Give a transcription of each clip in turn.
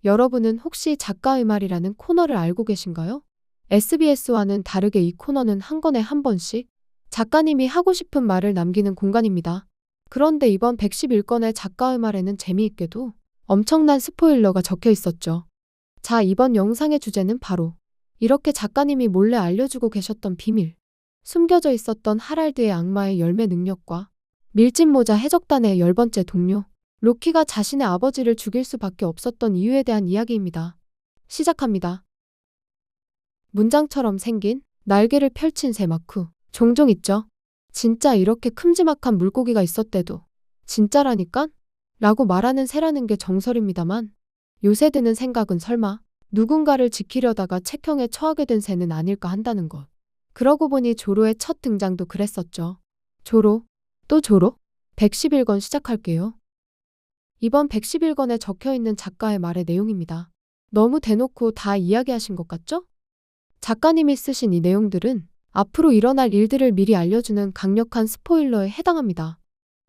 여러분은 혹시 작가의 말이라는 코너를 알고 계신가요? SBS와는 다르게 이 코너는 한 권에 한 번씩 작가님이 하고 싶은 말을 남기는 공간입니다. 그런데 이번 111권의 작가의 말에는 재미있게도 엄청난 스포일러가 적혀 있었죠. 자, 이번 영상의 주제는 바로 이렇게 작가님이 몰래 알려주고 계셨던 비밀, 숨겨져 있었던 하랄드의 악마의 열매 능력과 밀짚모자 해적단의 10번째 동료, 로키가 자신의 아버지를 죽일 수밖에 없었던 이유에 대한 이야기입니다. 시작합니다. 문장처럼 생긴 날개를 펼친 새 마쿠. 종종 있죠. 진짜 이렇게 큼지막한 물고기가 있었대도 진짜라니깐? 라고 말하는 새라는 게 정설입니다만 요새 드는 생각은 설마 누군가를 지키려다가 책형에 처하게 된 새는 아닐까 한다는 것. 그러고 보니 조로의 첫 등장도 그랬었죠. 조로? 또 조로? 111권 시작할게요. 이번 111권에 적혀있는 작가의 말의 내용입니다. 너무 대놓고 다 이야기하신 것 같죠? 작가님이 쓰신 이 내용들은 앞으로 일어날 일들을 미리 알려주는 강력한 스포일러에 해당합니다.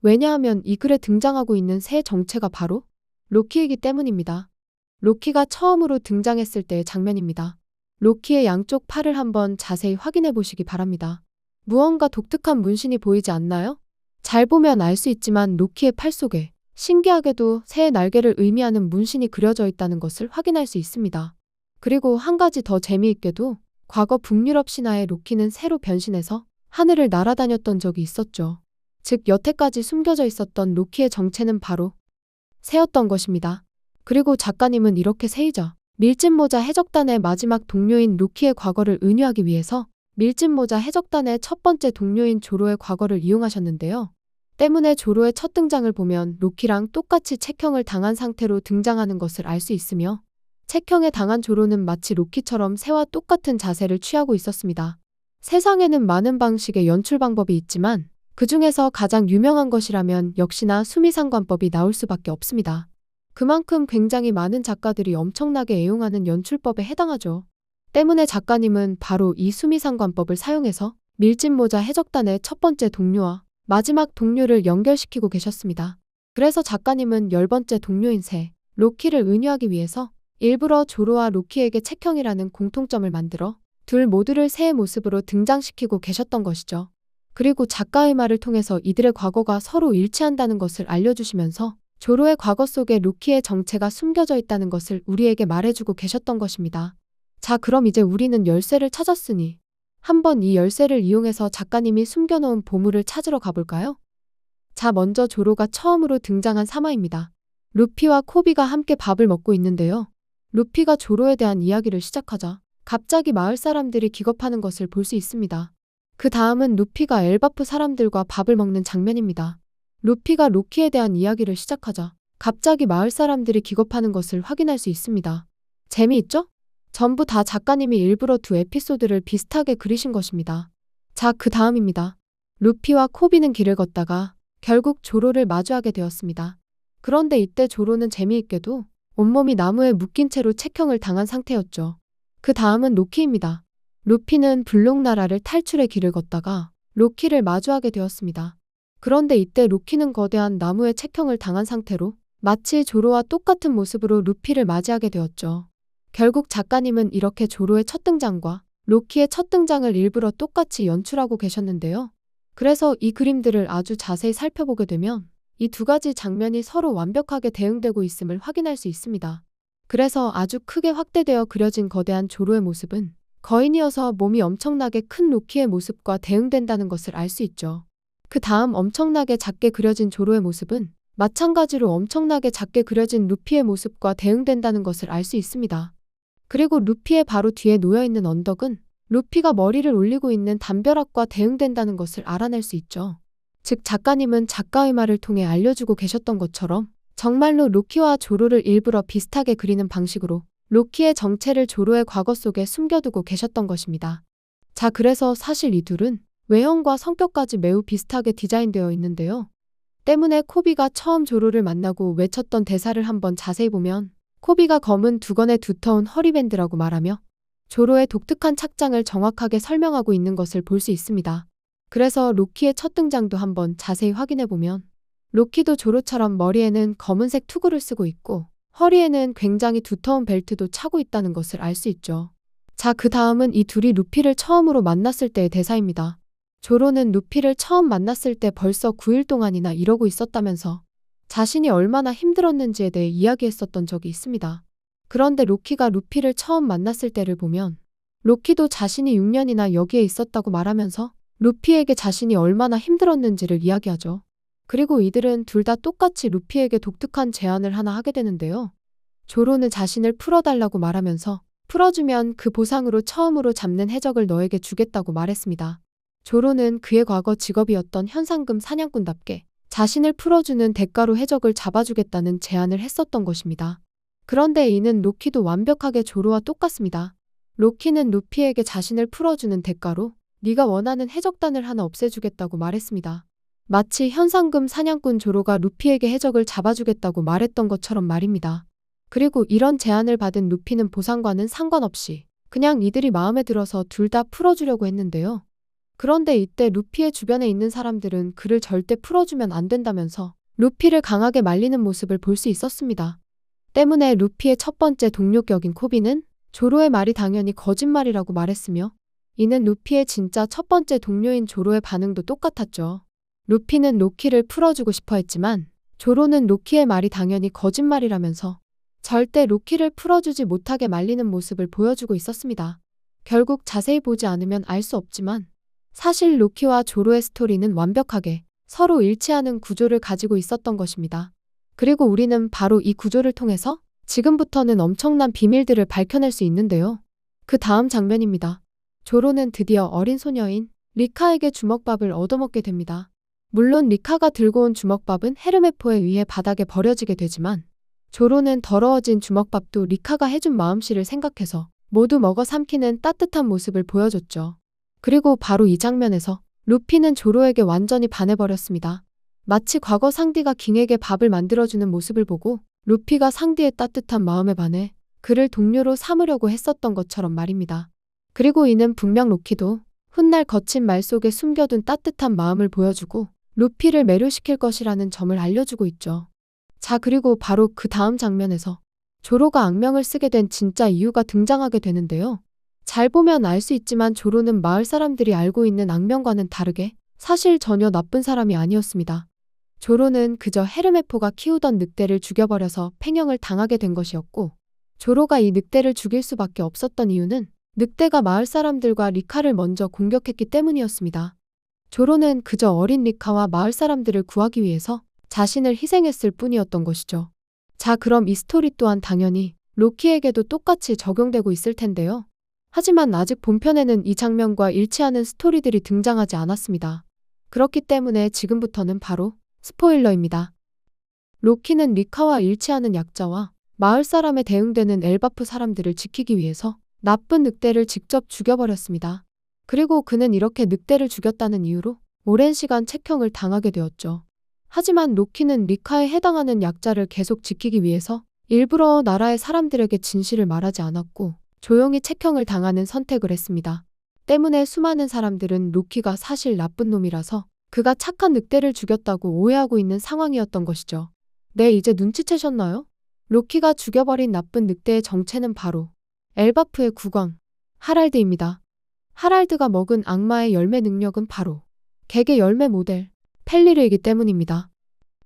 왜냐하면 이 글에 등장하고 있는 새의 정체가 바로 로키이기 때문입니다. 로키가 처음으로 등장했을 때의 장면입니다. 로키의 양쪽 팔을 한번 자세히 확인해 보시기 바랍니다. 무언가 독특한 문신이 보이지 않나요? 잘 보면 알 수 있지만 로키의 팔 속에 신기하게도 새의 날개를 의미하는 문신이 그려져 있다는 것을 확인할 수 있습니다. 그리고 한 가지 더 재미있게도 과거 북유럽 신화의 로키는 새로 변신해서 하늘을 날아다녔던 적이 있었죠. 즉 여태까지 숨겨져 있었던 로키의 정체는 바로 새였던 것입니다. 그리고 작가님은 이렇게 새이자 밀짚모자 해적단의 마지막 동료인 로키의 과거를 은유하기 위해서 밀짚모자 해적단의 첫 번째 동료인 조로의 과거를 이용하셨는데요. 때문에 조로의 첫 등장을 보면 로키랑 똑같이 책형을 당한 상태로 등장하는 것을 알 수 있으며 책형에 당한 조로는 마치 로키처럼 새와 똑같은 자세를 취하고 있었습니다. 세상에는 많은 방식의 연출 방법이 있지만 그 중에서 가장 유명한 것이라면 역시나 수미상관법이 나올 수밖에 없습니다. 그만큼 굉장히 많은 작가들이 엄청나게 애용하는 연출법에 해당하죠. 때문에 작가님은 바로 이 수미상관법을 사용해서 밀짚모자 해적단의 첫 번째 동료와 마지막 동료를 연결시키고 계셨습니다. 그래서 작가님은 10번째 동료인 새, 로키를 은유하기 위해서 일부러 조로와 로키에게 책형이라는 공통점을 만들어 둘 모두를 새의 모습으로 등장시키고 계셨던 것이죠. 그리고 작가의 말을 통해서 이들의 과거가 서로 일치한다는 것을 알려주시면서 조로의 과거 속에 로키의 정체가 숨겨져 있다는 것을 우리에게 말해주고 계셨던 것입니다. 자, 그럼 이제 우리는 열쇠를 찾았으니 한번 이 열쇠를 이용해서 작가님이 숨겨놓은 보물을 찾으러 가볼까요? 자, 먼저 조로가 처음으로 등장한 3화입니다. 루피와 코비가 함께 밥을 먹고 있는데요. 루피가 조로에 대한 이야기를 시작하자 갑자기 마을 사람들이 기겁하는 것을 볼 수 있습니다. 그 다음은 루피가 엘바프 사람들과 밥을 먹는 장면입니다. 루피가 로키에 대한 이야기를 시작하자 갑자기 마을 사람들이 기겁하는 것을 확인할 수 있습니다. 재미있죠? 전부 다 작가님이 일부러 두 에피소드를 비슷하게 그리신 것입니다. 자, 그 다음입니다. 루피와 코비는 길을 걷다가 결국 조로를 마주하게 되었습니다. 그런데 이때 조로는 재미있게도 온몸이 나무에 묶인 채로 책형을 당한 상태였죠. 그 다음은 로키입니다. 루피는 블록나라를 탈출해 길을 걷다가 로키를 마주하게 되었습니다. 그런데 이때 로키는 거대한 나무에 책형을 당한 상태로 마치 조로와 똑같은 모습으로 루피를 맞이하게 되었죠. 결국 작가님은 이렇게 조로의 첫 등장과 로키의 첫 등장을 일부러 똑같이 연출하고 계셨는데요. 그래서 이 그림들을 아주 자세히 살펴보게 되면 이 두 가지 장면이 서로 완벽하게 대응되고 있음을 확인할 수 있습니다. 그래서 아주 크게 확대되어 그려진 거대한 조로의 모습은 거인이어서 몸이 엄청나게 큰 로키의 모습과 대응된다는 것을 알 수 있죠. 그 다음 엄청나게 작게 그려진 조로의 모습은 마찬가지로 엄청나게 작게 그려진 루피의 모습과 대응된다는 것을 알 수 있습니다. 그리고 루피의 바로 뒤에 놓여있는 언덕은 루피가 머리를 올리고 있는 담벼락과 대응된다는 것을 알아낼 수 있죠. 즉 작가님은 작가의 말을 통해 알려주고 계셨던 것처럼 정말로 로키와 조로를 일부러 비슷하게 그리는 방식으로 로키의 정체를 조로의 과거 속에 숨겨두고 계셨던 것입니다. 자, 그래서 사실 이 둘은 외형과 성격까지 매우 비슷하게 디자인되어 있는데요. 때문에 코비가 처음 조로를 만나고 외쳤던 대사를 한번 자세히 보면 코비가 검은 두건의 두터운 허리밴드라고 말하며 조로의 독특한 착장을 정확하게 설명하고 있는 것을 볼 수 있습니다. 그래서 로키의 첫 등장도 한번 자세히 확인해보면 로키도 조로처럼 머리에는 검은색 투구를 쓰고 있고 허리에는 굉장히 두터운 벨트도 차고 있다는 것을 알 수 있죠. 자, 그 다음은 이 둘이 루피를 처음으로 만났을 때의 대사입니다. 조로는 루피를 처음 만났을 때 벌써 9일 동안이나 이러고 있었다면서 자신이 얼마나 힘들었는지에 대해 이야기했었던 적이 있습니다. 그런데 로키가 루피를 처음 만났을 때를 보면 로키도 자신이 6년이나 여기에 있었다고 말하면서 루피에게 자신이 얼마나 힘들었는지를 이야기하죠. 그리고 이들은 둘 다 똑같이 루피에게 독특한 제안을 하나 하게 되는데요. 조로는 자신을 풀어달라고 말하면서 풀어주면 그 보상으로 처음으로 잡는 해적을 너에게 주겠다고 말했습니다. 조로는 그의 과거 직업이었던 현상금 사냥꾼답게 자신을 풀어주는 대가로 해적을 잡아주겠다는 제안을 했었던 것입니다. 그런데 이는 로키도 완벽하게 조로와 똑같습니다. 로키는 루피에게 자신을 풀어주는 대가로 네가 원하는 해적단을 하나 없애주겠다고 말했습니다. 마치 현상금 사냥꾼 조로가 루피에게 해적을 잡아주겠다고 말했던 것처럼 말입니다. 그리고 이런 제안을 받은 루피는 보상과는 상관없이 그냥 이들이 마음에 들어서 둘 다 풀어주려고 했는데요. 그런데 이때 루피의 주변에 있는 사람들은 그를 절대 풀어주면 안 된다면서 루피를 강하게 말리는 모습을 볼 수 있었습니다. 때문에 루피의 첫 번째 동료 격인 코비는 조로의 말이 당연히 거짓말이라고 말했으며 이는 루피의 진짜 첫 번째 동료인 조로의 반응도 똑같았죠. 루피는 로키를 풀어주고 싶어 했지만 조로는 로키의 말이 당연히 거짓말이라면서 절대 로키를 풀어주지 못하게 말리는 모습을 보여주고 있었습니다. 결국 자세히 보지 않으면 알 수 없지만 사실 로키와 조로의 스토리는 완벽하게 서로 일치하는 구조를 가지고 있었던 것입니다. 그리고 우리는 바로 이 구조를 통해서 지금부터는 엄청난 비밀들을 밝혀낼 수 있는데요. 그 다음 장면입니다. 조로는 드디어 어린 소녀인 리카에게 주먹밥을 얻어먹게 됩니다. 물론 리카가 들고 온 주먹밥은 헤르메포에 의해 바닥에 버려지게 되지만 조로는 더러워진 주먹밥도 리카가 해준 마음씨를 생각해서 모두 먹어 삼키는 따뜻한 모습을 보여줬죠. 그리고 바로 이 장면에서 루피는 조로에게 완전히 반해버렸습니다. 마치 과거 상디가 킹에게 밥을 만들어주는 모습을 보고 루피가 상디의 따뜻한 마음에 반해 그를 동료로 삼으려고 했었던 것처럼 말입니다. 그리고 이는 분명 로키도 훗날 거친 말 속에 숨겨둔 따뜻한 마음을 보여주고 루피를 매료시킬 것이라는 점을 알려주고 있죠. 자, 그리고 바로 그 다음 장면에서 조로가 악명을 쓰게 된 진짜 이유가 등장하게 되는데요. 잘 보면 알 수 있지만 조로는 마을 사람들이 알고 있는 악명과는 다르게 사실 전혀 나쁜 사람이 아니었습니다. 조로는 그저 헤르메포가 키우던 늑대를 죽여버려서 팽형을 당하게 된 것이었고 조로가 이 늑대를 죽일 수밖에 없었던 이유는 늑대가 마을 사람들과 리카를 먼저 공격했기 때문이었습니다. 조로는 그저 어린 리카와 마을 사람들을 구하기 위해서 자신을 희생했을 뿐이었던 것이죠. 자, 그럼 이 스토리 또한 당연히 로키에게도 똑같이 적용되고 있을 텐데요. 하지만 아직 본편에는 이 장면과 일치하는 스토리들이 등장하지 않았습니다. 그렇기 때문에 지금부터는 바로 스포일러입니다. 로키는 리카와 일치하는 약자와 마을 사람에 대응되는 엘바프 사람들을 지키기 위해서 나쁜 늑대를 직접 죽여버렸습니다. 그리고 그는 이렇게 늑대를 죽였다는 이유로 오랜 시간 책형을 당하게 되었죠. 하지만 로키는 리카에 해당하는 약자를 계속 지키기 위해서 일부러 나라의 사람들에게 진실을 말하지 않았고 조용히 책형을 당하는 선택을 했습니다. 때문에 수많은 사람들은 로키가 사실 나쁜 놈이라서 그가 착한 늑대를 죽였다고 오해하고 있는 상황이었던 것이죠. 네, 이제 눈치채셨나요? 로키가 죽여버린 나쁜 늑대의 정체는 바로 엘바프의 국왕 하랄드입니다. 하랄드가 먹은 악마의 열매 능력은 바로 객의 열매 모델 펠리르이기 때문입니다.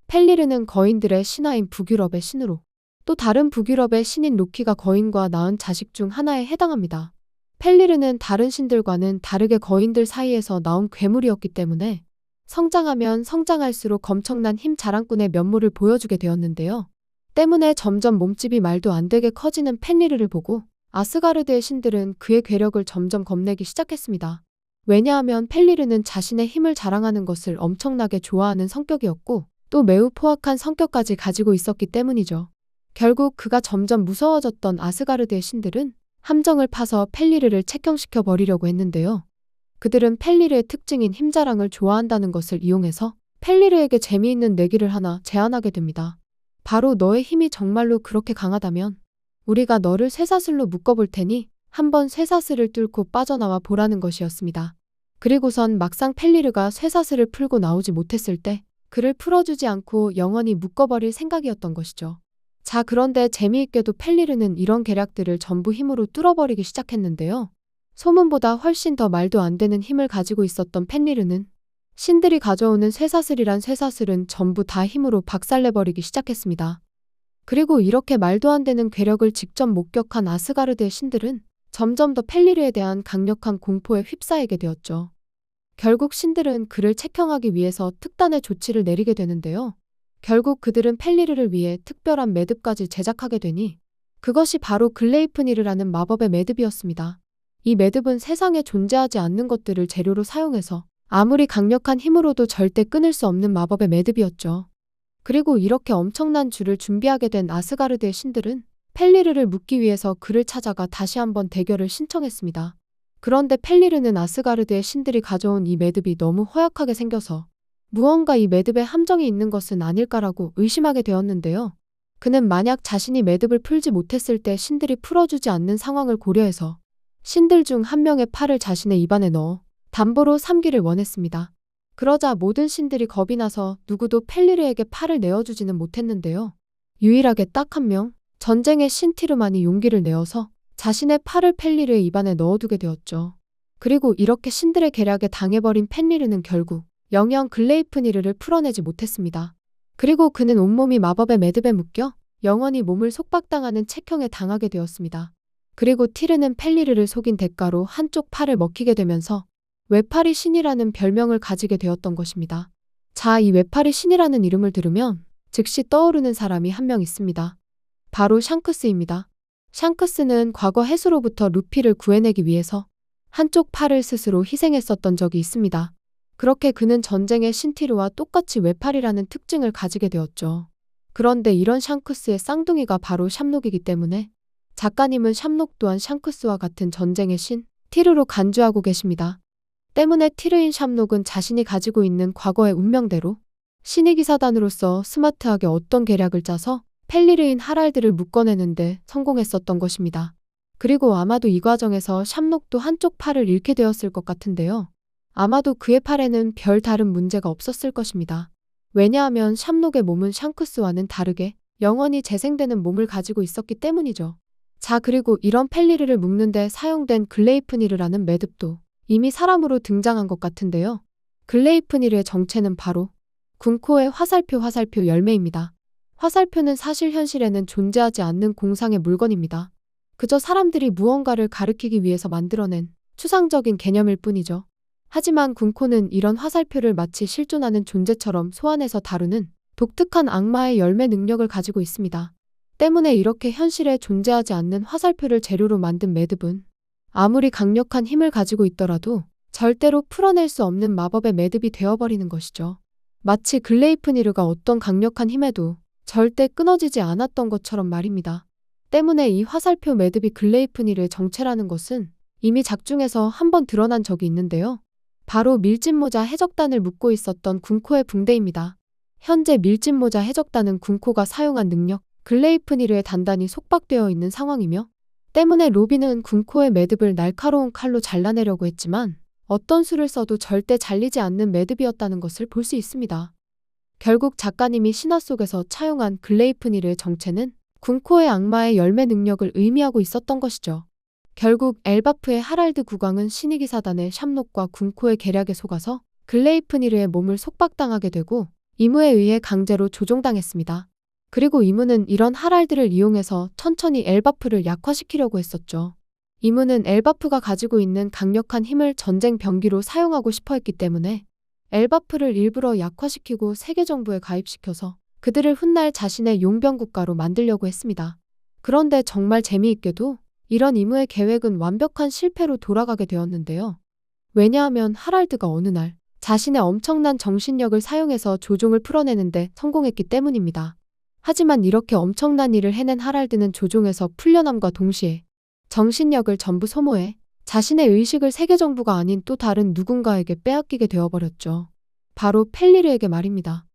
펠리르는 거인들의 신하인 북유럽의 신으로 또 다른 북유럽의 신인 로키가 거인과 낳은 자식 중 하나에 해당합니다. 펠리르는 다른 신들과는 다르게 거인들 사이에서 나온 괴물이었기 때문에 성장하면 성장할수록 엄청난 힘 자랑꾼의 면모를 보여주게 되었는데요. 때문에 점점 몸집이 말도 안 되게 커지는 펠리르를 보고 아스가르드의 신들은 그의 괴력을 점점 겁내기 시작했습니다. 왜냐하면 펠리르는 자신의 힘을 자랑하는 것을 엄청나게 좋아하는 성격이었고 또 매우 포악한 성격까지 가지고 있었기 때문이죠. 결국 그가 점점 무서워졌던 아스가르드의 신들은 함정을 파서 펠리르를 책형시켜 버리려고 했는데요. 그들은 펠리르의 특징인 힘자랑을 좋아한다는 것을 이용해서 펠리르에게 재미있는 내기를 하나 제안하게 됩니다. 바로 너의 힘이 정말로 그렇게 강하다면 우리가 너를 쇠사슬로 묶어볼 테니 한번 쇠사슬을 뚫고 빠져나와 보라는 것이었습니다. 그리고선 막상 펠리르가 쇠사슬을 풀고 나오지 못했을 때 그를 풀어주지 않고 영원히 묶어버릴 생각이었던 것이죠. 자, 그런데 재미있게도 펠리르는 이런 계략들을 전부 힘으로 뚫어버리기 시작했는데요. 소문보다 훨씬 더 말도 안 되는 힘을 가지고 있었던 펜리르는 신들이 가져오는 쇠사슬이란 쇠사슬은 전부 다 힘으로 박살내버리기 시작했습니다. 그리고 이렇게 말도 안 되는 괴력을 직접 목격한 아스가르드의 신들은 점점 더 펠리르에 대한 강력한 공포에 휩싸이게 되었죠. 결국 신들은 그를 책형하기 위해서 특단의 조치를 내리게 되는데요. 결국 그들은 펠리르를 위해 특별한 매듭까지 제작하게 되니 그것이 바로 글레이프니르라는 마법의 매듭이었습니다. 이 매듭은 세상에 존재하지 않는 것들을 재료로 사용해서 아무리 강력한 힘으로도 절대 끊을 수 없는 마법의 매듭이었죠. 그리고 이렇게 엄청난 줄을 준비하게 된 아스가르드의 신들은 펠리르를 묻기 위해서 그를 찾아가 다시 한번 대결을 신청했습니다. 그런데 펠리르는 아스가르드의 신들이 가져온 이 매듭이 너무 허약하게 생겨서 무언가 이 매듭에 함정이 있는 것은 아닐까라고 의심하게 되었는데요. 그는 만약 자신이 매듭을 풀지 못했을 때 신들이 풀어주지 않는 상황을 고려해서 신들 중 한 명의 팔을 자신의 입안에 넣어 담보로 삼기를 원했습니다. 그러자 모든 신들이 겁이 나서 누구도 펠리르에게 팔을 내어주지는 못했는데요. 유일하게 딱 한 명, 전쟁의 신 티르만이 용기를 내어서 자신의 팔을 펠리르의 입안에 넣어두게 되었죠. 그리고 이렇게 신들의 계략에 당해버린 펜리르는 결국 영영 글레이프니르를 풀어내지 못했습니다. 그리고 그는 온몸이 마법의 매듭에 묶여 영원히 몸을 속박당하는 책형에 당하게 되었습니다. 그리고 티르는 펠리르를 속인 대가로 한쪽 팔을 먹히게 되면서 외파리 신이라는 별명을 가지게 되었던 것입니다. 자, 이 외파리 신이라는 이름을 들으면 즉시 떠오르는 사람이 한 명 있습니다. 바로 샹크스입니다. 샹크스는 과거 해수로부터 루피를 구해내기 위해서 한쪽 팔을 스스로 희생했었던 적이 있습니다. 그렇게 그는 전쟁의 신티르와 똑같이 외팔이라는 특징을 가지게 되었죠. 그런데 이런 샹크스의 쌍둥이가 바로 샴록이기 때문에 작가님은 샴록 또한 샹크스와 같은 전쟁의 신 티르로 간주하고 계십니다. 때문에 티르인 샴록은 자신이 가지고 있는 과거의 운명대로 신의 기사단으로서 스마트하게 어떤 계략을 짜서 펠리르인 하랄드를 묶어내는데 성공했었던 것입니다. 그리고 아마도 이 과정에서 샴록도 한쪽 팔을 잃게 되었을 것 같은데요. 아마도 그의 팔에는 별 다른 문제가 없었을 것입니다. 왜냐하면 샴록의 몸은 샹크스와는 다르게 영원히 재생되는 몸을 가지고 있었기 때문이죠. 자, 그리고 이런 펠리르를 묶는데 사용된 글레이프니르라는 매듭도 이미 사람으로 등장한 것 같은데요. 글레이프니르의 정체는 바로 군코의 화살표 열매입니다. 화살표는 사실 현실에는 존재하지 않는 공상의 물건입니다. 그저 사람들이 무언가를 가리키기 위해서 만들어낸 추상적인 개념일 뿐이죠. 하지만 군코는 이런 화살표를 마치 실존하는 존재처럼 소환해서 다루는 독특한 악마의 열매 능력을 가지고 있습니다. 때문에 이렇게 현실에 존재하지 않는 화살표를 재료로 만든 매듭은 아무리 강력한 힘을 가지고 있더라도 절대로 풀어낼 수 없는 마법의 매듭이 되어버리는 것이죠. 마치 글레이프니르가 어떤 강력한 힘에도 절대 끊어지지 않았던 것처럼 말입니다. 때문에 이 화살표 매듭이 글레이프니르의 정체라는 것은 이미 작중에서 한번 드러난 적이 있는데요. 바로 밀짚모자 해적단을 묶고 있었던 군코의 붕대입니다. 현재 밀짚모자 해적단은 군코가 사용한 능력, 글레이프니르에 단단히 속박되어 있는 상황이며 때문에 로빈은 군코의 매듭을 날카로운 칼로 잘라내려고 했지만 어떤 수를 써도 절대 잘리지 않는 매듭이었다는 것을 볼 수 있습니다. 결국 작가님이 신화 속에서 차용한 글레이프니르의 정체는 군코의 악마의 열매 능력을 의미하고 있었던 것이죠. 결국 엘바프의 하랄드 국왕은 신의기사단의 샴록과 군코의 계략에 속아서 글레이프니르의 몸을 속박당하게 되고 이무에 의해 강제로 조종당했습니다. 그리고 이무는 이런 하랄드를 이용해서 천천히 엘바프를 약화시키려고 했었죠. 이무는 엘바프가 가지고 있는 강력한 힘을 전쟁 병기로 사용하고 싶어 했기 때문에 엘바프를 일부러 약화시키고 세계 정부에 가입시켜서 그들을 훗날 자신의 용병 국가로 만들려고 했습니다. 그런데 정말 재미있게도 이런 이무의 계획은 완벽한 실패로 돌아가게 되었는데요. 왜냐하면 하랄드가 어느 날 자신의 엄청난 정신력을 사용해서 조종을 풀어내는데 성공했기 때문입니다. 하지만 이렇게 엄청난 일을 해낸 하랄드는 조종에서 풀려남과 동시에 정신력을 전부 소모해 자신의 의식을 세계 정부가 아닌 또 다른 누군가에게 빼앗기게 되어버렸죠. 바로 펠리르에게 말입니다.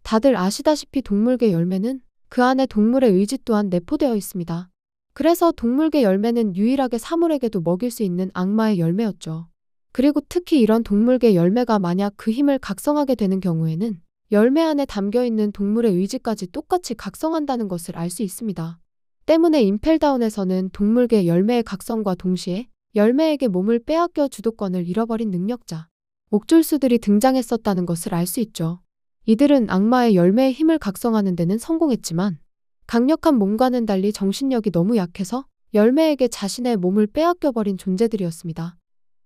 다들 아시다시피 동물계 열매는 그 안에 동물의 의지 또한 내포되어 있습니다. 그래서 동물계 열매는 유일하게 사물에게도 먹일 수 있는 악마의 열매였죠. 그리고 특히 이런 동물계 열매가 만약 그 힘을 각성하게 되는 경우에는 열매 안에 담겨있는 동물의 의지까지 똑같이 각성한다는 것을 알 수 있습니다. 때문에 임펠다운에서는 동물계 열매의 각성과 동시에 열매에게 몸을 빼앗겨 주도권을 잃어버린 능력자, 옥졸수들이 등장했었다는 것을 알 수 있죠. 이들은 악마의 열매의 힘을 각성하는 데는 성공했지만 강력한 몸과는 달리 정신력이 너무 약해서 열매에게 자신의 몸을 빼앗겨버린 존재들이었습니다.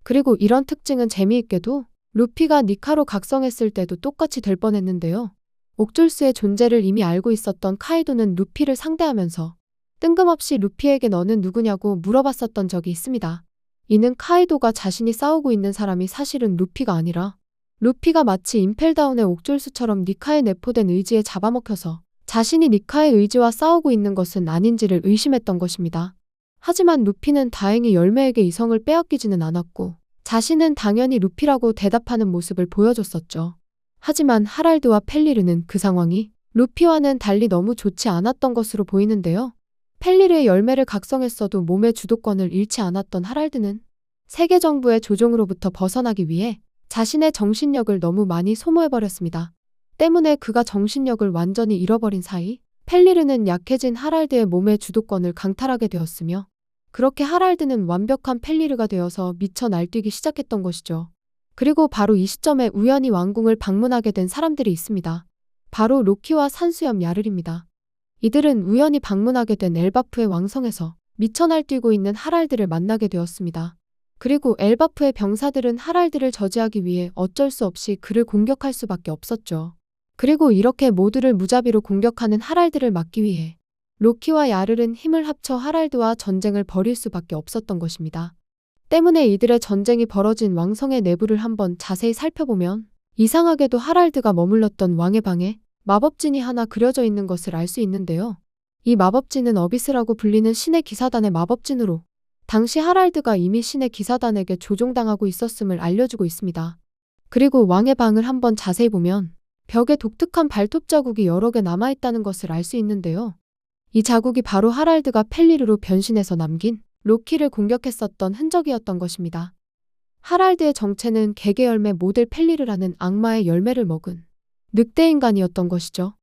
그리고 이런 특징은 재미있게도 루피가 니카로 각성했을 때도 똑같이 될 뻔했는데요. 옥졸스의 존재를 이미 알고 있었던 카이도는 루피를 상대하면서 뜬금없이 루피에게 너는 누구냐고 물어봤었던 적이 있습니다. 이는 카이도가 자신이 싸우고 있는 사람이 사실은 루피가 아니라 루피가 마치 임펠다운의 옥졸스처럼 니카의 내포된 의지에 잡아먹혀서 자신이 니카의 의지와 싸우고 있는 것은 아닌지를 의심했던 것입니다. 하지만 루피는 다행히 열매에게 이성을 빼앗기지는 않았고 자신은 당연히 루피라고 대답하는 모습을 보여줬었죠. 하지만 하랄드와 펠리르는 그 상황이 루피와는 달리 너무 좋지 않았던 것으로 보이는데요. 펠리르의 열매를 각성했어도 몸의 주도권을 잃지 않았던 하랄드는 세계 정부의 조종으로부터 벗어나기 위해 자신의 정신력을 너무 많이 소모해버렸습니다. 때문에 그가 정신력을 완전히 잃어버린 사이 펠리르는 약해진 하랄드의 몸의 주도권을 강탈하게 되었으며 그렇게 하랄드는 완벽한 펠리르가 되어서 미쳐 날뛰기 시작했던 것이죠. 그리고 바로 이 시점에 우연히 왕궁을 방문하게 된 사람들이 있습니다. 바로 로키와 산수염 야를입니다. 이들은 우연히 방문하게 된 엘바프의 왕성에서 미쳐 날뛰고 있는 하랄드를 만나게 되었습니다. 그리고 엘바프의 병사들은 하랄드를 저지하기 위해 어쩔 수 없이 그를 공격할 수밖에 없었죠. 그리고 이렇게 모두를 무자비로 공격하는 하랄드를 막기 위해 로키와 야를은 힘을 합쳐 하랄드와 전쟁을 벌일 수밖에 없었던 것입니다. 때문에 이들의 전쟁이 벌어진 왕성의 내부를 한번 자세히 살펴보면 이상하게도 하랄드가 머물렀던 왕의 방에 마법진이 하나 그려져 있는 것을 알 수 있는데요. 이 마법진은 어비스라고 불리는 신의 기사단의 마법진으로 당시 하랄드가 이미 신의 기사단에게 조종당하고 있었음을 알려주고 있습니다. 그리고 왕의 방을 한번 자세히 보면 벽에 독특한 발톱 자국이 여러 개 남아있다는 것을 알 수 있는데요. 이 자국이 바로 하랄드가 펠리르로 변신해서 남긴 로키를 공격했었던 흔적이었던 것입니다. 하랄드의 정체는 개개열매 모델 펠리르라는 악마의 열매를 먹은 늑대인간이었던 것이죠.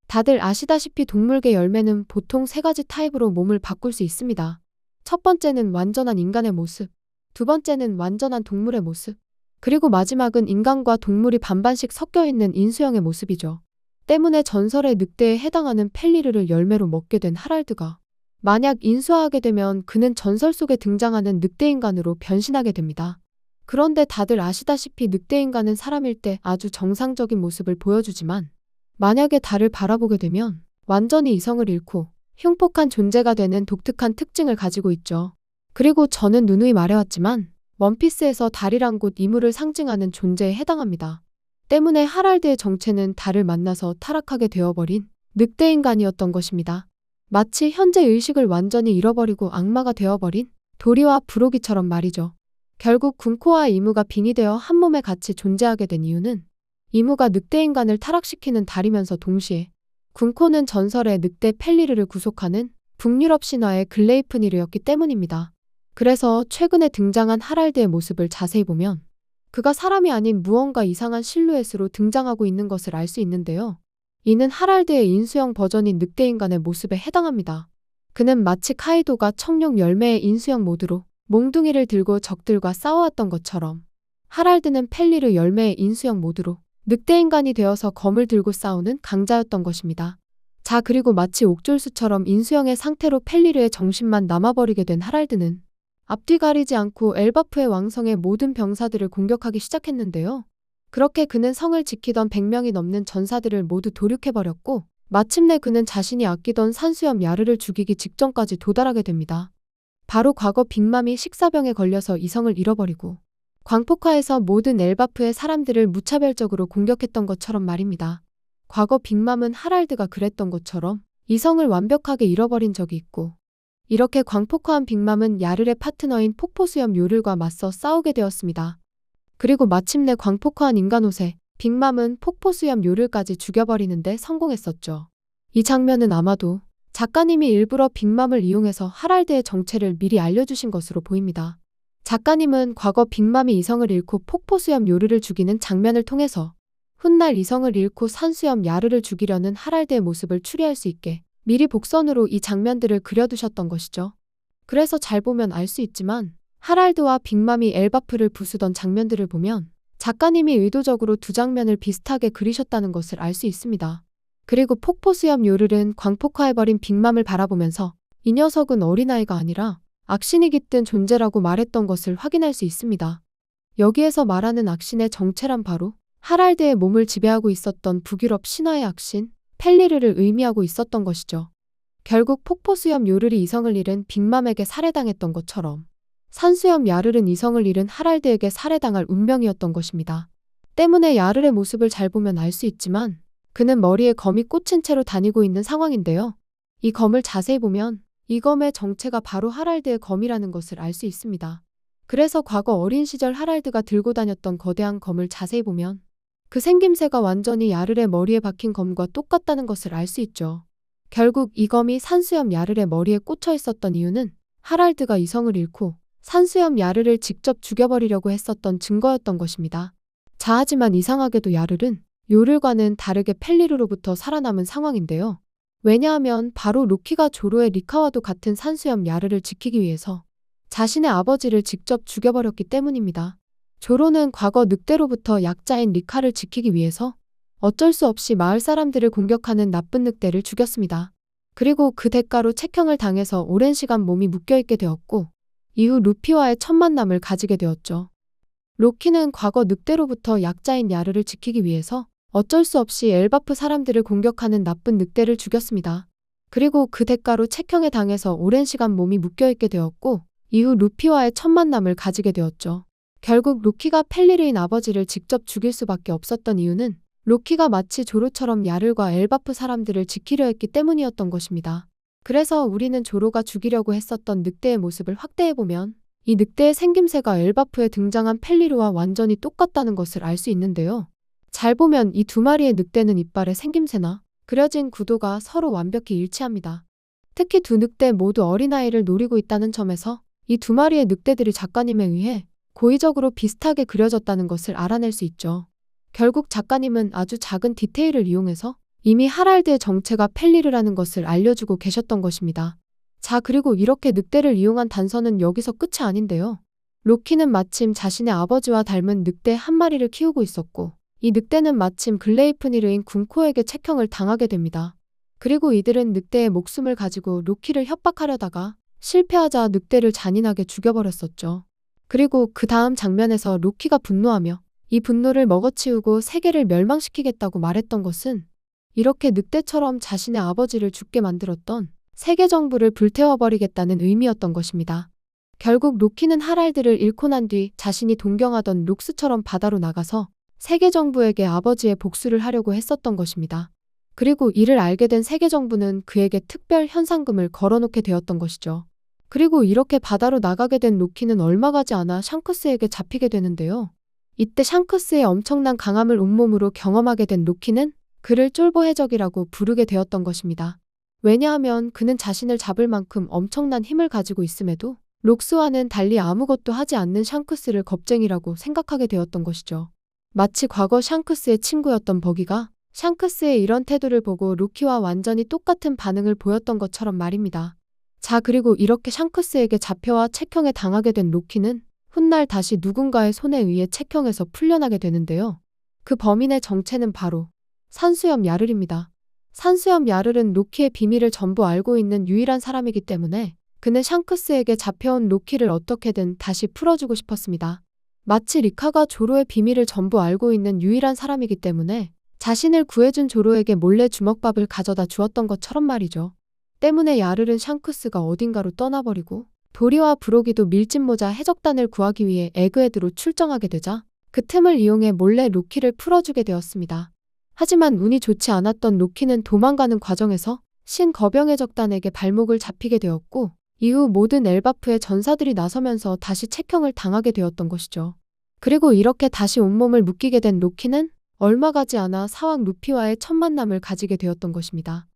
다들 아시다시피 동물계 열매는 보통 3가지 타입으로 몸을 바꿀 수 있습니다. 첫 번째는 완전한 인간의 모습, 두 번째는 완전한 동물의 모습, 그리고 마지막은 인간과 동물이 반반씩 섞여있는 인수형의 모습이죠. 때문에 전설의 늑대에 해당하는 펠리르를 열매로 먹게 된 하랄드가 만약 인수하게 되면 그는 전설 속에 등장하는 늑대인간으로 변신하게 됩니다. 그런데 다들 아시다시피 늑대인간은 사람일 때 아주 정상적인 모습을 보여주지만 만약에 달을 바라보게 되면 완전히 이성을 잃고 흉폭한 존재가 되는 독특한 특징을 가지고 있죠. 그리고 저는 누누이 말해왔지만 원피스에서 달이란 곧 이물을 상징하는 존재에 해당합니다. 때문에 하랄드의 정체는 달을 만나서 타락하게 되어버린 늑대인간이었던 것입니다. 마치 현재 의식을 완전히 잃어버리고 악마가 되어버린 도리와 브로기처럼 말이죠. 결국 군코와 이무가 빙이 되어 한 몸에 같이 존재하게 된 이유는 이무가 늑대인간을 타락시키는 달이면서 동시에 군코는 전설의 늑대 펠리르를 구속하는 북유럽 신화의 글레이프니르였기 때문입니다. 그래서 최근에 등장한 하랄드의 모습을 자세히 보면 그가 사람이 아닌 무언가 이상한 실루엣으로 등장하고 있는 것을 알 수 있는데요. 이는 하랄드의 인수형 버전인 늑대인간의 모습에 해당합니다. 그는 마치 카이도가 청룡 열매의 인수형 모드로 몽둥이를 들고 적들과 싸워왔던 것처럼 하랄드는 펠리르 열매의 인수형 모드로 늑대인간이 되어서 검을 들고 싸우는 강자였던 것입니다. 자, 그리고 마치 옥졸수처럼 인수형의 상태로 펠리르의 정신만 남아버리게 된 하랄드는 앞뒤 가리지 않고 엘바프의 왕성의 모든 병사들을 공격하기 시작했는데요. 그렇게 그는 성을 지키던 100명이 넘는 전사들을 모두 도륙해버렸고 마침내 그는 자신이 아끼던 산수염 야르를 죽이기 직전까지 도달하게 됩니다. 바로 과거 빅맘이 식사병에 걸려서 이성을 잃어버리고 광폭화에서 모든 엘바프의 사람들을 무차별적으로 공격했던 것처럼 말입니다. 과거 빅맘은 하랄드가 그랬던 것처럼 이성을 완벽하게 잃어버린 적이 있고 이렇게 광폭화한 빅맘은 야를의 파트너인 폭포수염 요를과 맞서 싸우게 되었습니다. 그리고 마침내 광폭화한 인간옷에 빅맘은 폭포수염 요를까지 죽여버리는데 성공했었죠. 이 장면은 아마도 작가님이 일부러 빅맘을 이용해서 하랄드의 정체를 미리 알려주신 것으로 보입니다. 작가님은 과거 빅맘이 이성을 잃고 폭포수염 요르를 죽이는 장면을 통해서 훗날 이성을 잃고 산수염 야르를 죽이려는 하랄드의 모습을 추리할 수 있게 미리 복선으로 이 장면들을 그려두셨던 것이죠. 그래서 잘 보면 알 수 있지만 하랄드와 빅맘이 엘바프를 부수던 장면들을 보면 작가님이 의도적으로 두 장면을 비슷하게 그리셨다는 것을 알 수 있습니다. 그리고 폭포수염 요를은 광폭화해버린 빅맘을 바라보면서 이 녀석은 어린아이가 아니라 악신이 깃든 존재라고 말했던 것을 확인할 수 있습니다. 여기에서 말하는 악신의 정체란 바로 하랄드의 몸을 지배하고 있었던 북유럽 신화의 악신 펠리르를 의미하고 있었던 것이죠. 결국 폭포수염 요를이 이성을 잃은 빅맘에게 살해당했던 것처럼 산수염 야를은 이성을 잃은 하랄드에게 살해당할 운명이었던 것입니다. 때문에 야를의 모습을 잘 보면 알 수 있지만 그는 머리에 검이 꽂힌 채로 다니고 있는 상황인데요. 이 검을 자세히 보면 이 검의 정체가 바로 하랄드의 검이라는 것을 알 수 있습니다. 그래서 과거 어린 시절 하랄드가 들고 다녔던 거대한 검을 자세히 보면 그 생김새가 완전히 야를의 머리에 박힌 검과 똑같다는 것을 알 수 있죠. 결국 이 검이 산수염 야를의 머리에 꽂혀 있었던 이유는 하랄드가 이성을 잃고 산수염 야르를 직접 죽여버리려고 했었던 증거였던 것입니다. 자, 하지만 이상하게도 야르는 요를과는 다르게 펠리르로부터 살아남은 상황인데요. 왜냐하면 바로 로키가 조로의 리카와도 같은 산수염 야르를 지키기 위해서 자신의 아버지를 직접 죽여버렸기 때문입니다. 조로는 과거 늑대로부터 약자인 리카를 지키기 위해서 어쩔 수 없이 마을 사람들을 공격하는 나쁜 늑대를 죽였습니다. 그리고 그 대가로 책형을 당해서 오랜 시간 몸이 묶여있게 되었고 이후 루피와의 첫 만남을 가지게 되었죠. 로키는 과거 늑대로부터 약자인 야르를 지키기 위해서 어쩔 수 없이 엘바프 사람들을 공격하는 나쁜 늑대를 죽였습니다. 그리고 그 대가로 책형에 당해서 오랜 시간 몸이 묶여있게 되었고 이후 루피와의 첫 만남을 가지게 되었죠. 결국 로키가 펠리르인 아버지를 직접 죽일 수밖에 없었던 이유는 로키가 마치 조로처럼 야르과 엘바프 사람들을 지키려 했기 때문이었던 것입니다. 그래서 우리는 조로가 죽이려고 했었던 늑대의 모습을 확대해보면 이 늑대의 생김새가 엘바프에 등장한 펠리르와 완전히 똑같다는 것을 알 수 있는데요. 잘 보면 이 두 마리의 늑대는 이빨의 생김새나 그려진 구도가 서로 완벽히 일치합니다. 특히 두 늑대 모두 어린아이를 노리고 있다는 점에서 이 두 마리의 늑대들이 작가님에 의해 고의적으로 비슷하게 그려졌다는 것을 알아낼 수 있죠. 결국 작가님은 아주 작은 디테일을 이용해서 이미 하랄드의 정체가 펠리르라는 것을 알려주고 계셨던 것입니다. 자, 그리고 이렇게 늑대를 이용한 단서는 여기서 끝이 아닌데요. 로키는 마침 자신의 아버지와 닮은 늑대 한 마리를 키우고 있었고 이 늑대는 마침 글레이프니르인 군코에게 책형을 당하게 됩니다. 그리고 이들은 늑대의 목숨을 가지고 로키를 협박하려다가 실패하자 늑대를 잔인하게 죽여버렸었죠. 그리고 그 다음 장면에서 로키가 분노하며 이 분노를 먹어치우고 세계를 멸망시키겠다고 말했던 것은 이렇게 늑대처럼 자신의 아버지를 죽게 만들었던 세계 정부를 불태워버리겠다는 의미였던 것입니다. 결국 로키는 하랄드를 잃고 난 뒤 자신이 동경하던 록스처럼 바다로 나가서 세계 정부에게 아버지의 복수를 하려고 했었던 것입니다. 그리고 이를 알게 된 세계 정부는 그에게 특별 현상금을 걸어놓게 되었던 것이죠. 그리고 이렇게 바다로 나가게 된 로키는 얼마 가지 않아 샹크스에게 잡히게 되는데요. 이때 샹크스의 엄청난 강함을 온몸으로 경험하게 된 로키는 그를 쫄보 해적이라고 부르게 되었던 것입니다. 왜냐하면 그는 자신을 잡을 만큼 엄청난 힘을 가지고 있음에도 록스와는 달리 아무것도 하지 않는 샹크스를 겁쟁이라고 생각하게 되었던 것이죠. 마치 과거 샹크스의 친구였던 버기가 샹크스의 이런 태도를 보고 로키와 완전히 똑같은 반응을 보였던 것처럼 말입니다. 자, 그리고 이렇게 샹크스에게 잡혀와 책형에 당하게 된 로키는 훗날 다시 누군가의 손에 의해 책형에서 풀려나게 되는데요. 그 범인의 정체는 바로 산수염 야를입니다. 산수염 야를은 로키의 비밀을 전부 알고 있는 유일한 사람이기 때문에 그는 샹크스에게 잡혀온 로키를 어떻게든 다시 풀어주고 싶었습니다. 마치 리카가 조로의 비밀을 전부 알고 있는 유일한 사람이기 때문에 자신을 구해준 조로에게 몰래 주먹밥을 가져다 주었던 것처럼 말이죠. 때문에 야를은 샹크스가 어딘가로 떠나버리고 도리와 브로기도 밀짚모자 해적단을 구하기 위해 에그헤드로 출정하게 되자 그 틈을 이용해 몰래 로키를 풀어주게 되었습니다. 하지만 운이 좋지 않았던 로키는 도망가는 과정에서 신 거병해적단에게 발목을 잡히게 되었고 이후 모든 엘바프의 전사들이 나서면서 다시 책형을 당하게 되었던 것이죠. 그리고 이렇게 다시 온몸을 묶이게 된 로키는 얼마 가지 않아 사왕 루피와의 첫 만남을 가지게 되었던 것입니다.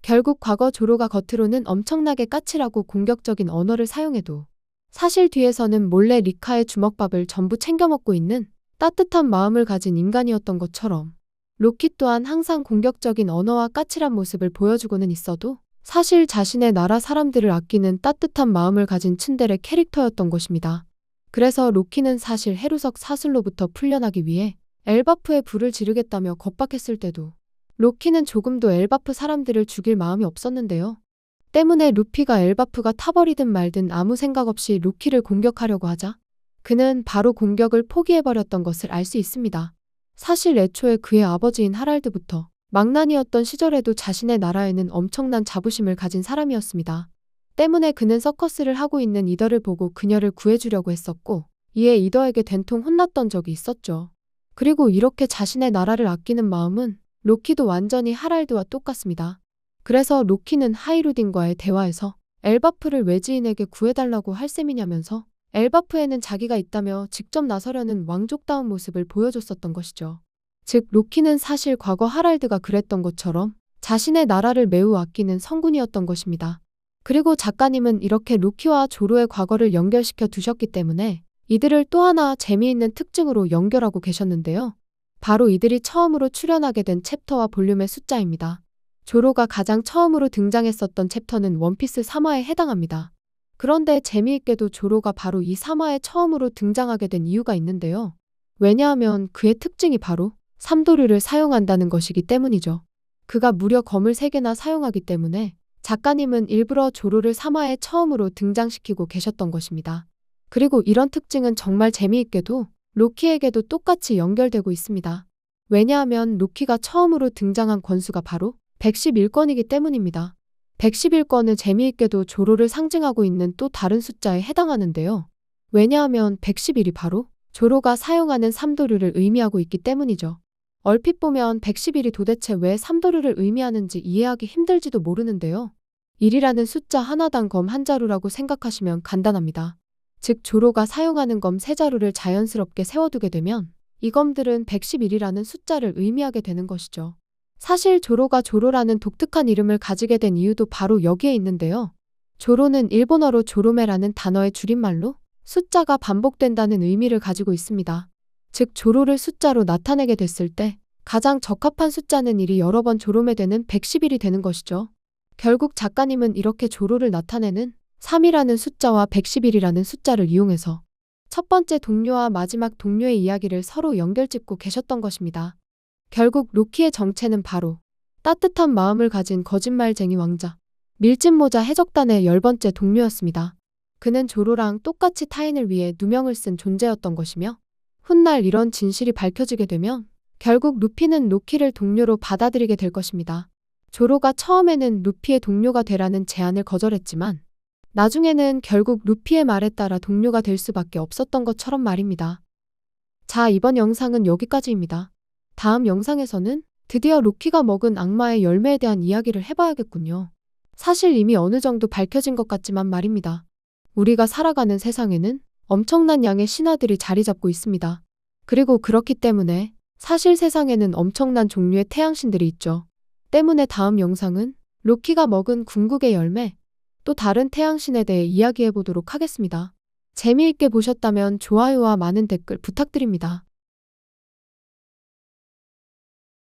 결국 과거 조로가 겉으로는 엄청나게 까칠하고 공격적인 언어를 사용해도 사실 뒤에서는 몰래 리카의 주먹밥을 전부 챙겨 먹고 있는 따뜻한 마음을 가진 인간이었던 것처럼 로키 또한 항상 공격적인 언어와 까칠한 모습을 보여주고는 있어도 사실 자신의 나라 사람들을 아끼는 따뜻한 마음을 가진 츤데레 캐릭터였던 것입니다. 그래서 로키는 사실 헤루석 사슬로부터 풀려나기 위해 엘바프에 불을 지르겠다며 겁박했을 때도 로키는 조금도 엘바프 사람들을 죽일 마음이 없었는데요. 때문에 루피가 엘바프가 타버리든 말든 아무 생각 없이 로키를 공격하려고 하자 그는 바로 공격을 포기해버렸던 것을 알 수 있습니다. 사실 애초에 그의 아버지인 하랄드부터 망난이었던 시절에도 자신의 나라에는 엄청난 자부심을 가진 사람이었습니다. 때문에 그는 서커스를 하고 있는 이더를 보고 그녀를 구해주려고 했었고 이에 이더에게 된통 혼났던 적이 있었죠. 그리고 이렇게 자신의 나라를 아끼는 마음은 로키도 완전히 하랄드와 똑같습니다. 그래서 로키는 하이루딘과의 대화에서 엘바프를 외지인에게 구해달라고 할 셈이냐면서 엘바프에는 자기가 있다며 직접 나서려는 왕족다운 모습을 보여줬었던 것이죠. 즉 로키는 사실 과거 하랄드가 그랬던 것처럼 자신의 나라를 매우 아끼는 성군이었던 것입니다. 그리고 작가님은 이렇게 로키와 조로의 과거를 연결시켜 두셨기 때문에 이들을 또 하나 재미있는 특징으로 연결하고 계셨는데요. 바로 이들이 처음으로 출연하게 된 챕터와 볼륨의 숫자입니다. 조로가 가장 처음으로 등장했었던 챕터는 원피스 3화에 해당합니다. 그런데 재미있게도 조로가 바로 이 3화에 처음으로 등장하게 된 이유가 있는데요. 왜냐하면 그의 특징이 바로 삼도류를 사용한다는 것이기 때문이죠. 그가 무려 검을 3개나 사용하기 때문에 작가님은 일부러 조로를 3화에 처음으로 등장시키고 계셨던 것입니다. 그리고 이런 특징은 정말 재미있게도 로키에게도 똑같이 연결되고 있습니다. 왜냐하면 로키가 처음으로 등장한 권수가 바로 111권이기 때문입니다. 111권은 재미있게도 조로를 상징하고 있는 또 다른 숫자에 해당하는데요. 왜냐하면 111이 바로 조로가 사용하는 삼도류를 의미하고 있기 때문이죠. 얼핏 보면 111이 도대체 왜 삼도류를 의미하는지 이해하기 힘들지도 모르는데요. 1이라는 숫자 하나당 검 한 자루라고 생각하시면 간단합니다. 즉 조로가 사용하는 검 3자루를 자연스럽게 세워두게 되면 이 검들은 111이라는 숫자를 의미하게 되는 것이죠. 사실 조로가 조로라는 독특한 이름을 가지게 된 이유도 바로 여기에 있는데요. 조로는 일본어로 조로메라는 단어의 줄임말로 숫자가 반복된다는 의미를 가지고 있습니다. 즉 조로를 숫자로 나타내게 됐을 때 가장 적합한 숫자는 1이 여러 번 조로매되는 111이 되는 것이죠. 결국 작가님은 이렇게 조로를 나타내는 3이라는 숫자와 111이라는 숫자를 이용해서 첫 번째 동료와 마지막 동료의 이야기를 서로 연결짓고 계셨던 것입니다. 결국 로키의 정체는 바로 따뜻한 마음을 가진 거짓말쟁이 왕자 밀짚모자 해적단의 10번째 동료였습니다. 그는 조로랑 똑같이 타인을 위해 누명을 쓴 존재였던 것이며 훗날 이런 진실이 밝혀지게 되면 결국 루피는 로키를 동료로 받아들이게 될 것입니다. 조로가 처음에는 루피의 동료가 되라는 제안을 거절했지만 나중에는 결국 루피의 말에 따라 동료가 될 수밖에 없었던 것처럼 말입니다. 자, 이번 영상은 여기까지입니다. 다음 영상에서는 드디어 로키가 먹은 악마의 열매에 대한 이야기를 해봐야겠군요. 사실 이미 어느 정도 밝혀진 것 같지만 말입니다. 우리가 살아가는 세상에는 엄청난 양의 신화들이 자리 잡고 있습니다. 그리고 그렇기 때문에 사실 세상에는 엄청난 종류의 태양신들이 있죠. 때문에 다음 영상은 로키가 먹은 궁극의 열매, 또 다른 태양신에 대해 이야기해 보도록 하겠습니다. 재미있게 보셨다면 좋아요와 많은 댓글 부탁드립니다.